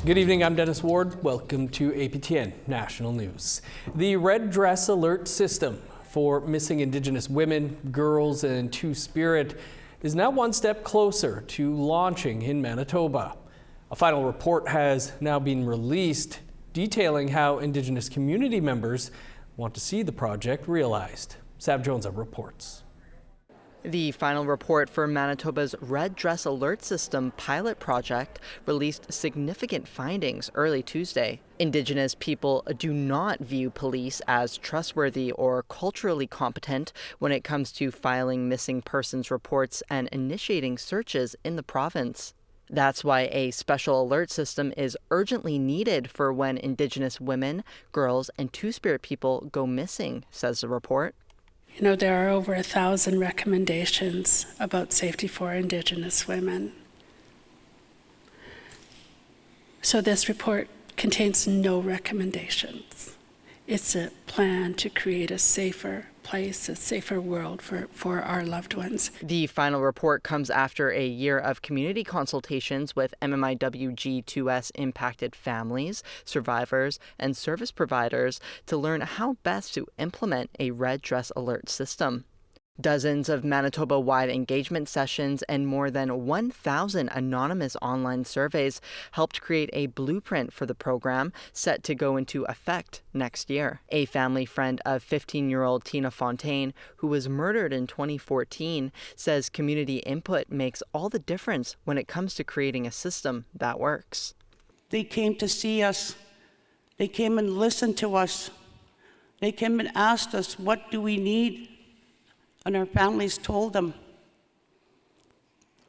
Good evening, I'm Dennis Ward. Welcome to APTN National News. The Red Dress Alert System for missing Indigenous women, girls, and Two-Spirit is now one step closer to launching in Manitoba. A final report has now been released detailing how Indigenous community members want to see the project realized. Sav Jones reports. The final report for Manitoba's Red Dress Alert System pilot project released significant findings early Tuesday. Indigenous people do not view police as trustworthy or culturally competent when it comes to filing missing persons reports and initiating searches in the province. That's why a special alert system is urgently needed for when Indigenous women, girls, and Two-Spirit people go missing, says the report. You know, there are over 1,000 recommendations about safety for Indigenous women. So this report contains no recommendations. It's a plan to create a safer place, a safer world for our loved ones. The final report comes after a year of community consultations with MMIWG2S impacted families, survivors, and service providers to learn how best to implement a red dress alert system. Dozens of Manitoba-wide engagement sessions and more than 1,000 anonymous online surveys helped create a blueprint for the program set to go into effect next year. A family friend of 15-year-old Tina Fontaine, who was murdered in 2014, says community input makes all the difference when it comes to creating a system that works. They came to see us. They came and listened to us. They came and asked us, what do we need? And our families told them,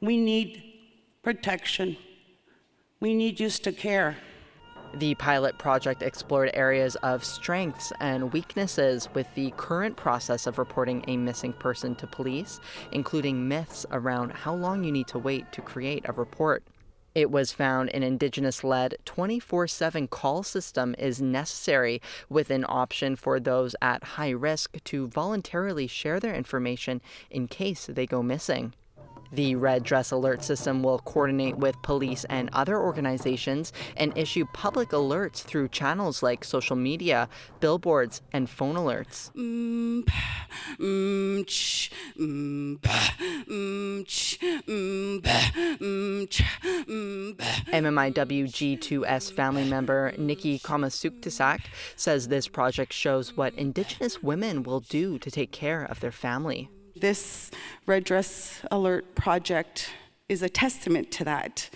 we need protection. We need you to care. The pilot project explored areas of strengths and weaknesses with the current process of reporting a missing person to police, including myths around how long you need to wait to create a report. It was found an Indigenous-led 24/7 call system is necessary, with an option for those at high risk to voluntarily share their information in case they go missing. The Red Dress Alert System will coordinate with police and other organizations and issue public alerts through channels like social media, billboards, and phone alerts. MMIWG2S family member Nikki Kamasuktisak says this project shows what Indigenous women will do to take care of their family. This Red Dress Alert project is a testament to that,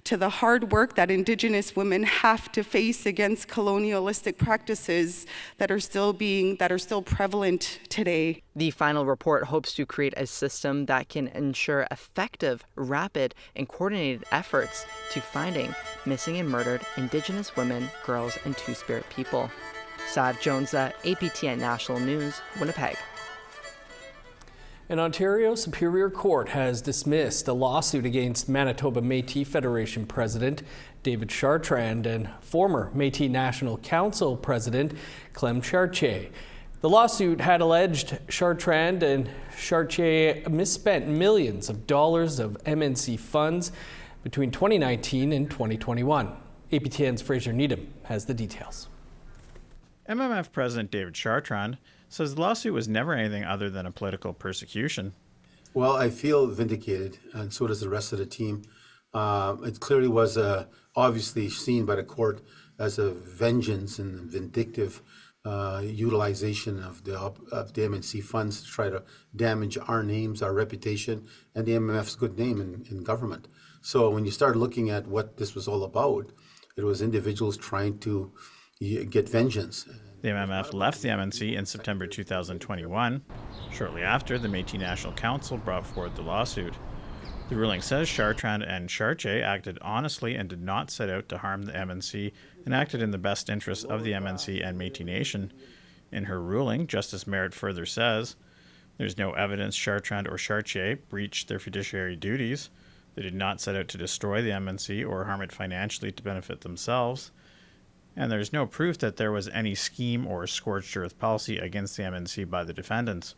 to the hard work that Indigenous women have to face against colonialistic practices that are still prevalent today. The final report hopes to create a system that can ensure effective, rapid, and coordinated efforts to finding missing and murdered Indigenous women, girls, and Two-Spirit people. Sav Jones, APTN National News, Winnipeg. An Ontario Superior Court has dismissed a lawsuit against Manitoba Métis Federation President David Chartrand and former Métis National Council President Clem Chartier. The lawsuit had alleged Chartrand and Chartier misspent millions of dollars of MNC funds between 2019 and 2021. APTN's Fraser Needham has the details. MMF President David Chartrand says the lawsuit was never anything other than a political persecution. Well, I feel vindicated, and so does the rest of the team. It clearly was obviously seen by the court as a vengeance and vindictive utilization of the MNC funds to try to damage our names, our reputation, and the MMF's good name in government. So when you start looking at what this was all about, it was individuals trying to get vengeance. The MMF left the MNC in September 2021. Shortly after, the Métis National Council brought forward the lawsuit. The ruling says Chartrand and Chartier acted honestly and did not set out to harm the MNC and acted in the best interests of the MNC and Métis Nation. In her ruling, Justice Merritt further says, there's no evidence Chartrand or Chartier breached their fiduciary duties. They did not set out to destroy the MNC or harm it financially to benefit themselves. And there's no proof that there was any scheme or scorched earth policy against the MNC by the defendants.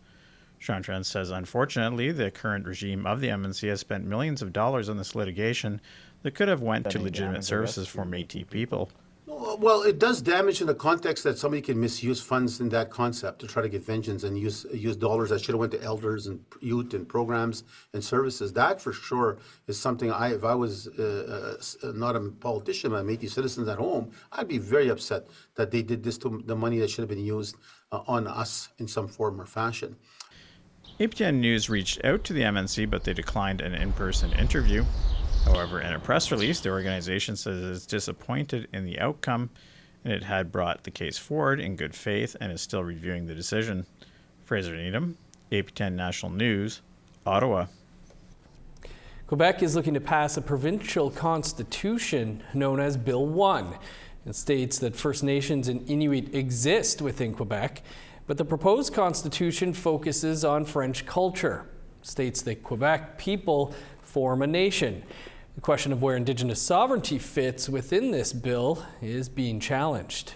Chartrand says, unfortunately, the current regime of the MNC has spent millions of dollars on this litigation that could have went to legitimate services for Métis people. Well, it does damage in the context that somebody can misuse funds in that concept to try to get vengeance and use dollars that should have went to elders and youth and programs and services. That for sure is something if I was not a politician, but Métis citizens at home, I'd be very upset that they did this to the money that should have been used on us in some form or fashion. APTN News reached out to the MNC, but they declined an in-person interview. However, in a press release, the organization says it is disappointed in the outcome and it had brought the case forward in good faith and is still reviewing the decision. Fraser Needham, APTN National News, Ottawa. Quebec is looking to pass a provincial constitution known as Bill 1. It states that First Nations and Inuit exist within Quebec, but the proposed constitution focuses on French culture. It states that Quebec people form a nation. The question of where Indigenous sovereignty fits within this bill is being challenged.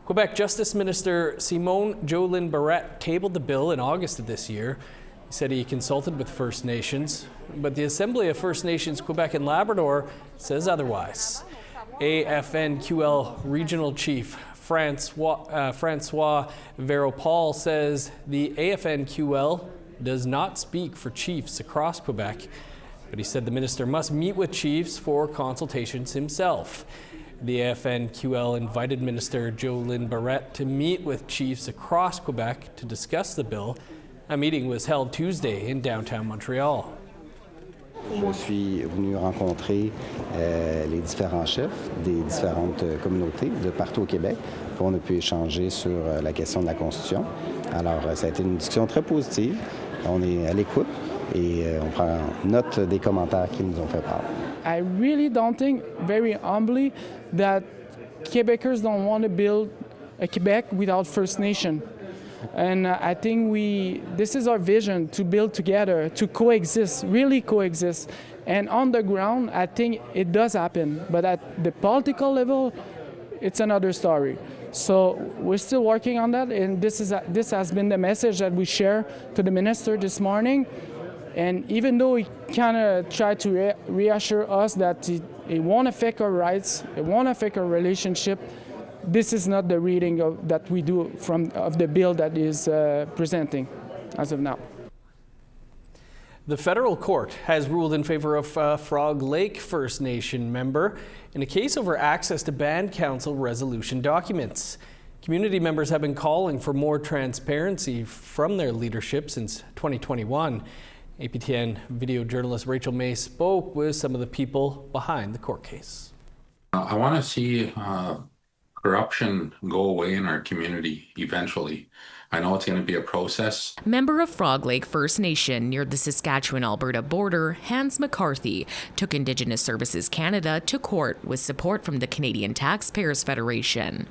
Quebec Justice Minister Simon Jolin Barrette tabled the bill in August of this year. He said he consulted with First Nations, but the Assembly of First Nations Quebec and Labrador says otherwise. AFNQL Regional Chief Francois Veropal says the AFNQL does not speak for chiefs across Quebec, but he said the minister must meet with chiefs for consultations himself. The AFNQL invited Minister Jolin Barrette to meet with chiefs across Quebec to discuss the bill. A meeting was held Tuesday in downtown Montreal. Je suis venu rencontrer les différents chefs des différentes communautés de partout au Québec pour qu'on ait pu échanger sur la question de la Constitution. Alors, ça a été une discussion très positive. On est à l'écoute et on prend note des commentaires qui nous ont fait part. I really don't think, very humbly, that Quebecers don't want to build a Quebec without First Nation. And I think this is our vision, to build together, to coexist, really coexist. And on the ground, I think it does happen. But at the political level, it's another story. So we're still working on that, and this has been the message that we share to the minister this morning. And even though he kind of tried to reassure us that it won't affect our rights, it won't affect our relationship, this is not the reading that we do of the bill that is presenting as of now. The federal court has ruled in favor of Frog Lake First Nation member in a case over access to Band Council resolution documents. Community members have been calling for more transparency from their leadership since 2021. APTN video journalist Rachel May spoke with some of the people behind the court case. I want to see corruption go away in our community eventually. I know it's going to be a process. Member of Frog Lake First Nation near the Saskatchewan-Alberta border, Hans McCarthy, took Indigenous Services Canada to court with support from the Canadian Taxpayers Federation.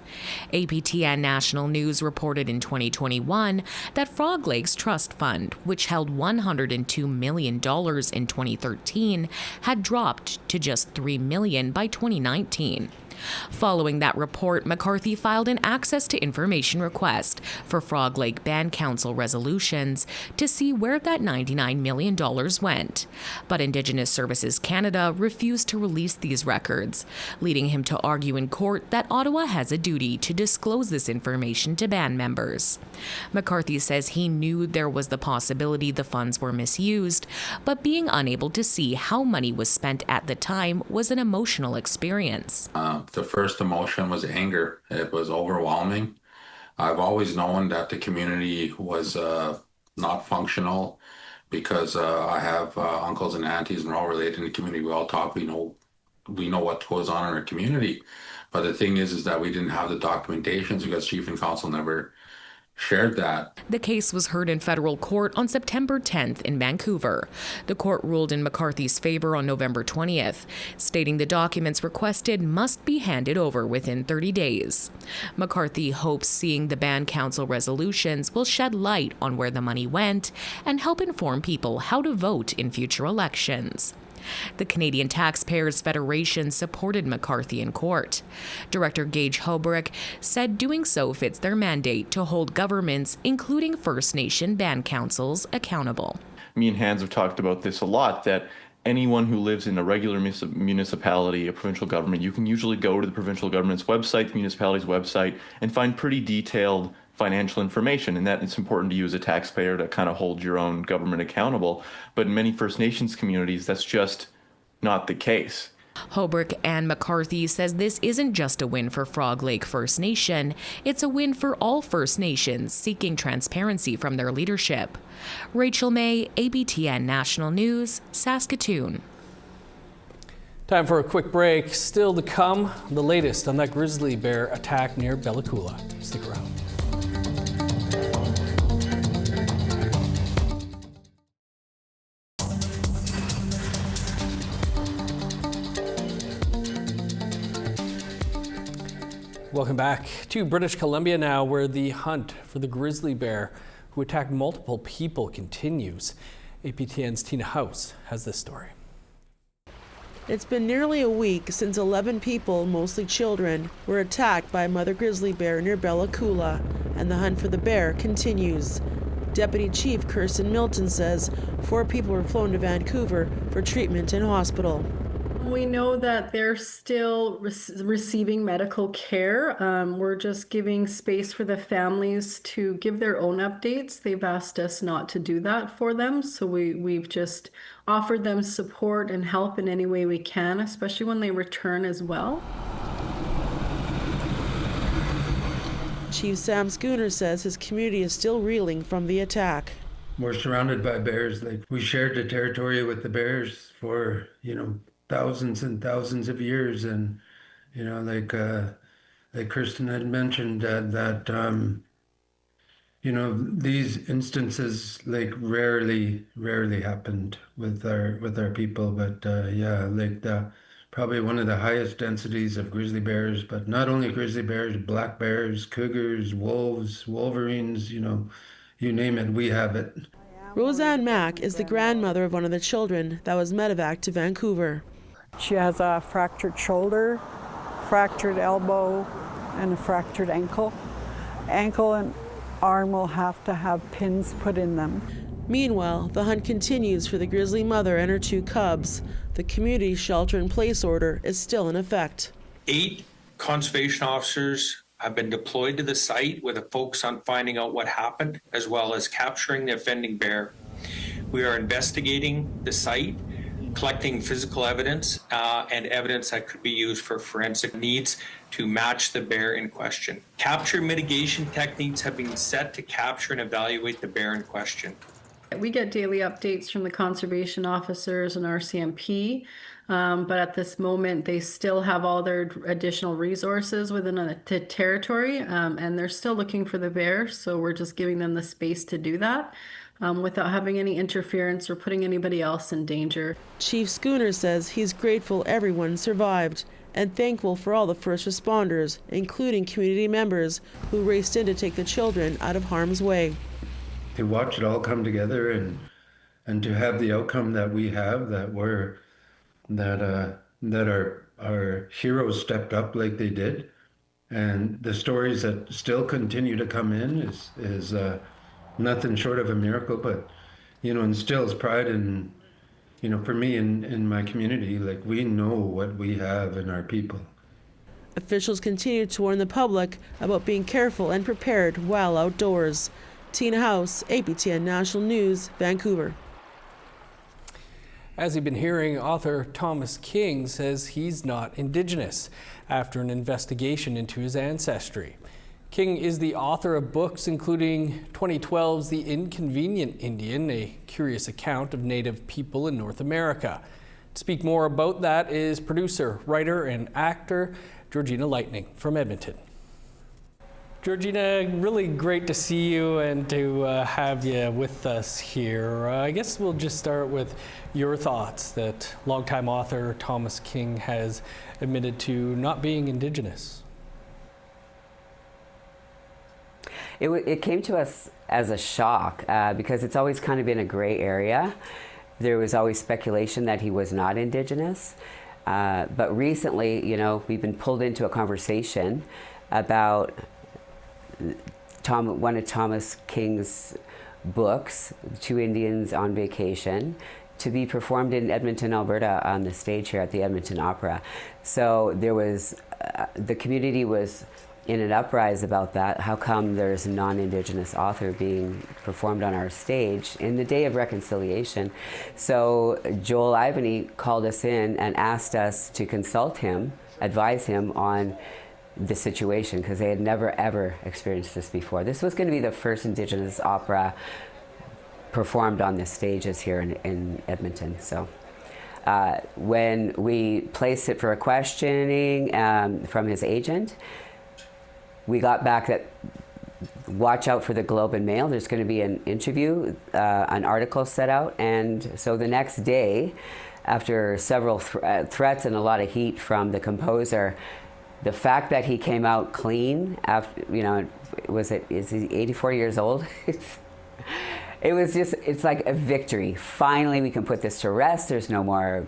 APTN National News reported in 2021 that Frog Lake's trust fund, which held $102 million in 2013, had dropped to just $3 million by 2019. Following that report, McCarthy filed an access to information request for Frog Lake Band Council resolutions to see where that $99 million went. But Indigenous Services Canada refused to release these records, leading him to argue in court that Ottawa has a duty to disclose this information to band members. McCarthy says he knew there was the possibility the funds were misused, but being unable to see how money was spent at the time was an emotional experience. The first emotion was anger. It was overwhelming. I've always known that the community was not functional because I have uncles and aunties and we're all related in the community. We all talk. We know what goes on in our community. But the thing is that we didn't have the documentations because Chief and Council never shared that. The case was heard in federal court on September 10th in Vancouver. The court ruled in McCarthy's favor on November 20th, stating the documents requested must be handed over within 30 days. McCarthy hopes seeing the Band Council resolutions will shed light on where the money went and help inform people how to vote in future elections. The Canadian Taxpayers Federation supported McCarthy in court. Director Gage Hobrick said doing so fits their mandate to hold governments, including First Nation band councils, accountable. Me and Hans have talked about this a lot, that anyone who lives in a regular municipality, a provincial government, you can usually go to the provincial government's website, the municipality's website, and find pretty detailed financial information, and that it's important to you as a taxpayer to kind of hold your own government accountable. But in many First Nations communities, that's just not the case. Hobrick and McCarthy says this isn't just a win for Frog Lake First Nation, it's a win for all First Nations seeking transparency from their leadership. Rachel May, APTN National News, Saskatoon. Time for a quick break. Still to come, the latest on that grizzly bear attack near Bella Coola. Stick around. Welcome back to British Columbia now, where the hunt for the grizzly bear who attacked multiple people continues. APTN's Tina House has this story. It's been nearly a week since 11 people, mostly children, were attacked by a mother grizzly bear near Bella Coola, and the hunt for the bear continues. Deputy Chief Kirsten Milton says 4 people were flown to Vancouver for treatment in hospital. We know that they're still receiving medical care. We're just giving space for the families to give their own updates. They've asked us not to do that for them, so we've just offered them support and help in any way we can, especially when they return as well. Chief Sam Schooner says his community is still reeling from the attack. We're surrounded by bears. We shared the territory with the bears for, thousands and thousands of years, and like Kirsten had mentioned that these instances rarely happened with our people, but probably one of the highest densities of grizzly bears, but not only grizzly bears, black bears, cougars, wolves, wolverines, you name it, we have it. Roseanne Mack is the grandmother of one of the children that was medevaced to Vancouver. She has a fractured shoulder, fractured elbow, and a fractured ankle. Ankle and arm will have to have pins put in them. Meanwhile, the hunt continues for the grizzly mother and her 2 cubs. The community shelter-in-place order is still in effect. 8 conservation officers have been deployed to the site with a focus on finding out what happened, as well as capturing the offending bear. We are investigating the site, collecting physical evidence and evidence that could be used for forensic needs to match the bear in question. Capture mitigation techniques have been set to capture and evaluate the bear in question. We get daily updates from the conservation officers and RCMP, but at this moment they still have all their additional resources within the territory, and they're still looking for the bear, so we're just giving them the space to do that. Without having any interference or putting anybody else in danger. Chief Schooner says he's grateful everyone survived and thankful for all the first responders, including community members who raced in to take the children out of harm's way. To watch it all come together and to have the outcome that we have, that our heroes stepped up like they did, and the stories that still continue to come in is nothing short of a miracle, but instills pride in, for me in my community. We know what we have in our people. Officials continue to warn the public about being careful and prepared while outdoors. Tina House, APTN National News, Vancouver. As you've been hearing, author Thomas King says he's not Indigenous after an investigation into his ancestry. King is the author of books including 2012's The Inconvenient Indian, a curious account of Native people in North America. To speak more about that is producer, writer, and actor Georgina Lightning from Edmonton. Georgina, really great to see you and to have you with us here. I guess we'll just start with your thoughts that longtime author Thomas King has admitted to not being Indigenous. It came to us as a shock because it's always kind of been a gray area. there was always speculation that he was not Indigenous. But recently, we've been pulled into a conversation about one of Thomas King's books, Two Indians on Vacation, to be performed in Edmonton, Alberta on the stage here at the Edmonton Opera. So there was, the community was in an uprise about that. How come there's a non-Indigenous author being performed on our stage in the Day of Reconciliation? So Joel Ivany called us in and asked us to consult him, advise him on the situation, because they had never ever experienced this before. This was going to be the first Indigenous opera performed on the stages here in Edmonton. So when we placed it for a questioning from his agent, we got back that watch out for the Globe and Mail. There's going to be an interview, an article set out, and so the next day, after several threats and a lot of heat from the composer, the fact that he came out clean after, is he 84 years old? It's like a victory. Finally, we can put this to rest. There's no more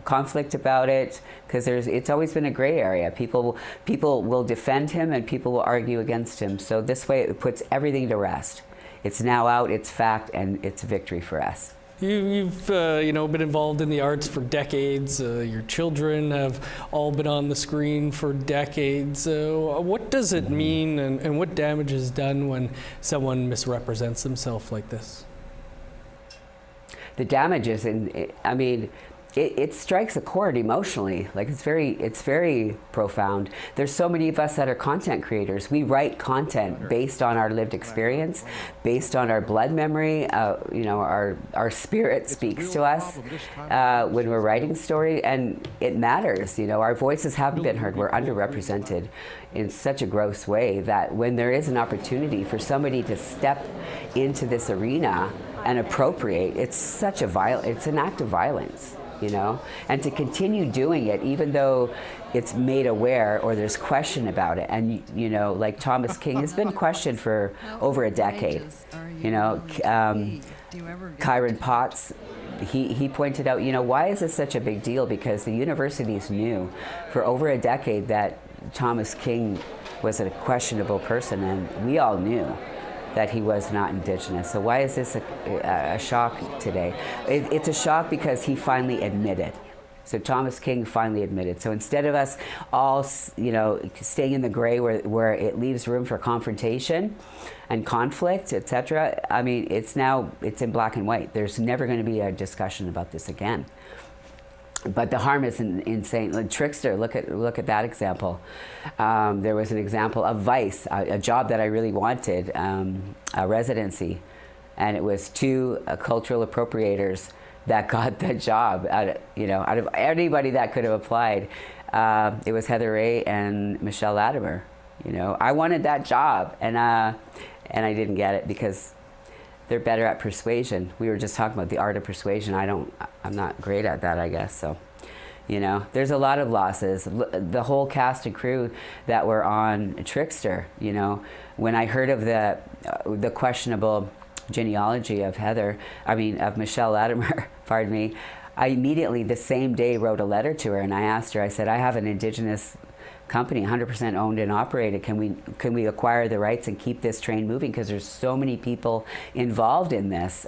conflict about it, because it's always been a gray area. People will defend him and people will argue against him. So this way it puts everything to rest. It's now out, it's fact, and it's a victory for us. You've been involved in the arts for decades. Your children have all been on the screen for decades. What does it mean, and what damage is done when someone misrepresents themselves like this? The damage is, it strikes a chord emotionally. Like it's very profound. There's so many of us that are content creators. We write content based on our lived experience, based on our blood memory. Our spirit speaks to us when we're writing story, and it matters. Our voices haven't been heard. We're underrepresented in such a gross way that when there is an opportunity for somebody to step into this arena and appropriate, it's an act of violence. And to continue doing it, even though it's made aware or there's question about it. And, like Thomas King has been questioned for over a decade. Kyron Potts, he pointed out, why is this such a big deal? Because the universities knew for over a decade that Thomas King was a questionable person, and we all knew that he was not Indigenous. So why is this a shock today? It's a shock because he finally admitted. So Thomas King finally admitted. So instead of us all, staying in the gray where it leaves room for confrontation and conflict, etc., it's in black and white. There's never going to be a discussion about this again. But the harm is insane. Like Trickster, look at that example. There was an example of Vice, a job that I really wanted, a residency, and it was two cultural appropriators that got the job. Out of anybody that could have applied, it was Heather Ray and Michelle Latimer. I wanted that job, and I didn't get it because they're better at persuasion. We were just talking about the art of persuasion. I'm not great at that, I guess. So, there's a lot of losses. The whole cast and crew that were on Trickster, when I heard of the questionable genealogy of of Michelle Latimer, pardon me, I immediately the same day wrote a letter to her, and I asked her, I said, I have an Indigenous company, 100% owned and operated. Can we acquire the rights and keep this train moving? Because there's so many people involved in this,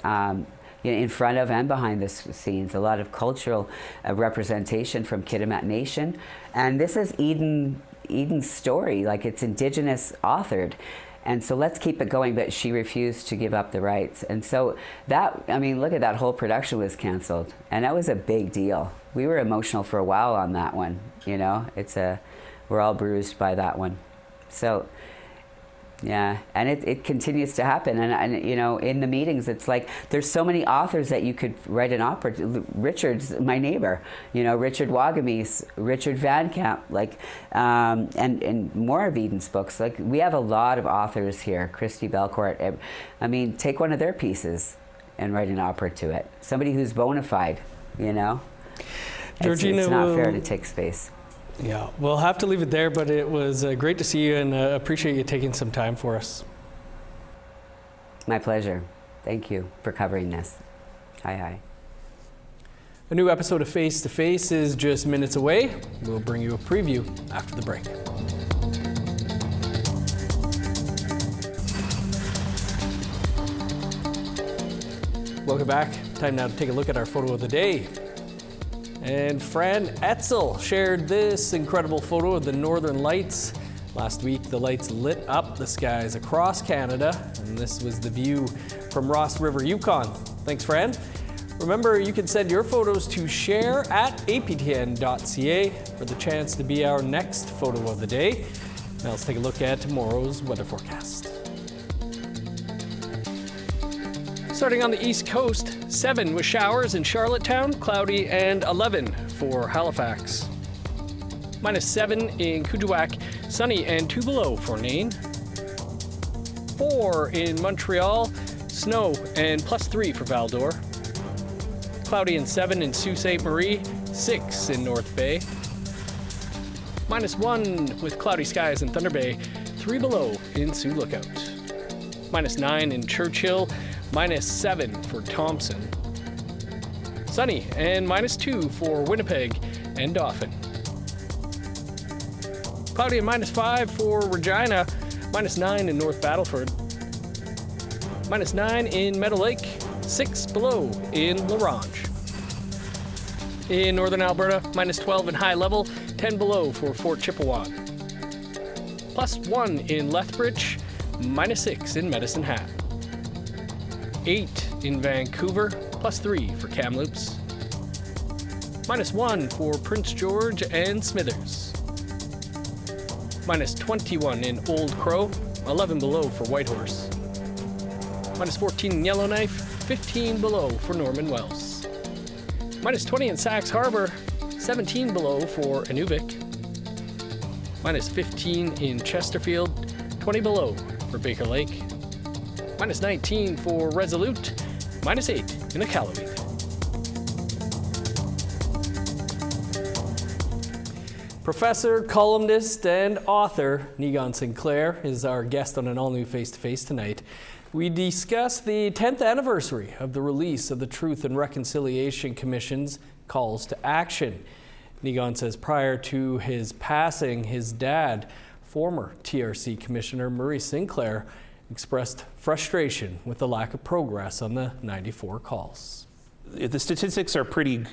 in front of and behind the scenes. A lot of cultural representation from Kitimat Nation, and this is Eden's story. Like, it's Indigenous authored. And so let's keep it going, but she refused to give up the rights. And so look at that, whole production was canceled. And that was a big deal. We were emotional for a while on that one, we're all bruised by that one. So, yeah, and it continues to happen. And in the meetings, it's like, there's so many authors that you could write an opera. Richard's my neighbor, Richard Wagamese, Richard Van Camp, and more of Eden's books. Like, we have a lot of authors here, Christy Belcourt. Take one of their pieces and write an opera to it. Somebody who's bona fide, Georgina, it's not fair to take space. Yeah, we'll have to leave it there, but it was great to see you, and appreciate you taking some time for us. My pleasure. Thank you for covering this. Hi. A new episode of Face to Face is just minutes away. We'll bring you a preview after the break. Welcome back. Time now to take a look at our photo of the day. And Fran Etzel shared this incredible photo of the Northern Lights. Last week, the lights lit up the skies across Canada, and this was the view from Ross River, Yukon. Thanks, Fran. Remember, you can send your photos to share@aptn.ca for the chance to be our next photo of the day. Now let's take a look at tomorrow's weather forecast. Starting on the East Coast, 7 with showers in Charlottetown, cloudy, and 11 for Halifax. -7 in Kuujjuaq, sunny and 2 below for Nain. 4 in Montreal, snow and +3 for Val-d'Or. Cloudy and 7 in Sault Ste. Marie, 6 in North Bay. -1 with cloudy skies in Thunder Bay, 3 below in Sioux Lookout. -9 in Churchill, -7 for Thompson. Sunny and -2 for Winnipeg and Dauphin. Cloudy and -5 for Regina, -9 in North Battleford. -9 in Meadow Lake, 6 below in La Ronge. In northern Alberta, -12 in High Level, 10 below for Fort Chippewa. +1 in Lethbridge, -6 in Medicine Hat. 8 in Vancouver, +3 for Kamloops. -1 for Prince George and Smithers. -21 in Old Crow, 11 below for Whitehorse. -14 in Yellowknife, 15 below for Norman Wells. -20 in Sax Harbor, 17 below for Inuvik. -15 in Chesterfield, 20 below for Baker Lake. -19 for Resolute, -8 in Iqaluit. Professor, columnist, and author Niigaan Sinclair is our guest on an all-new Face-to-Face tonight. We discuss the 10th anniversary of the release of the Truth and Reconciliation Commission's calls to action. Niigaan says prior to his passing, his dad, former TRC Commissioner Murray Sinclair, expressed frustration with the lack of progress on the 94 calls. The statistics are pretty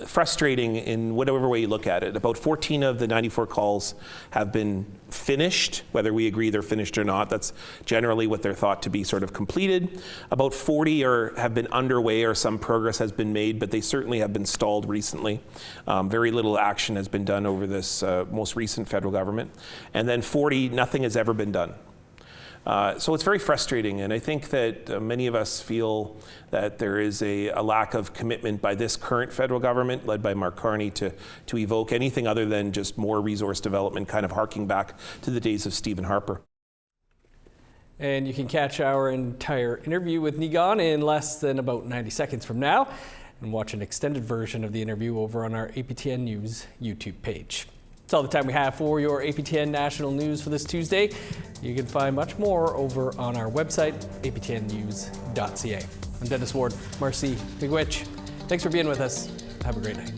frustrating in whatever way you look at it. About 14 of the 94 calls have been finished, whether we agree they're finished or not. That's generally what they're thought to be sort of completed. About 40 have been underway or some progress has been made, but they certainly have been stalled recently. Very little action has been done over this most recent federal government. And then 40, nothing has ever been done. So it's very frustrating, and I think that many of us feel that there is a lack of commitment by this current federal government, led by Mark Carney, to evoke anything other than just more resource development, kind of harking back to the days of Stephen Harper. And you can catch our entire interview with Niigaan in less than about 90 seconds from now, and watch an extended version of the interview over on our APTN News YouTube page. That's all the time we have for your APTN National News for this Tuesday. You can find much more over on our website, aptnnews.ca. I'm Dennis Ward. Marcy Miigwech. Thanks for being with us. Have a great night.